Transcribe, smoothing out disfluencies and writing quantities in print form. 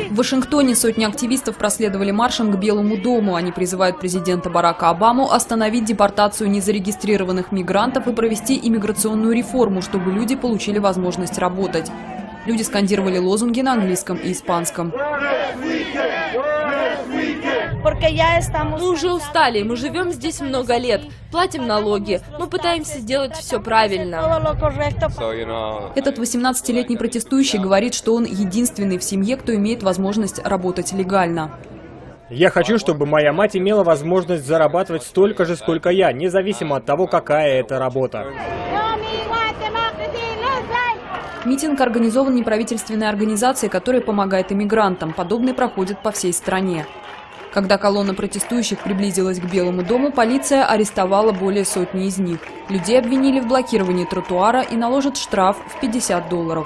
В Вашингтоне сотни активистов проследовали маршем к Белому дому. Они призывают президента Барака Обаму остановить депортацию незарегистрированных мигрантов и провести иммиграционную реформу, чтобы люди получили возможность работать. Люди скандировали лозунги на английском и испанском. Мы уже устали, мы живем здесь много лет, платим налоги, мы пытаемся делать все правильно. Этот 18-летний протестующий говорит, что он единственный в семье, кто имеет возможность работать легально. Я хочу, чтобы моя мать имела возможность зарабатывать столько же, сколько я, независимо от того, какая это работа. Митинг организован неправительственной организацией, которая помогает иммигрантам. Подобный проходит по всей стране. Когда колонна протестующих приблизилась к Белому дому, полиция арестовала более сотни из них. Людей обвинили в блокировании тротуара и наложат штраф в $50.